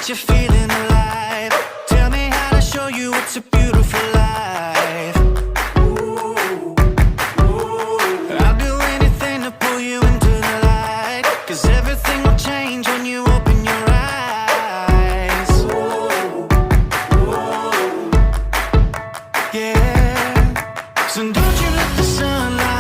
you're feeling alive. Tell me how to show you it's a beautiful life. I'll do anything to pull you into the light, 'cause everything will change when you open your eyes. Yeah. So don't you let the sunlight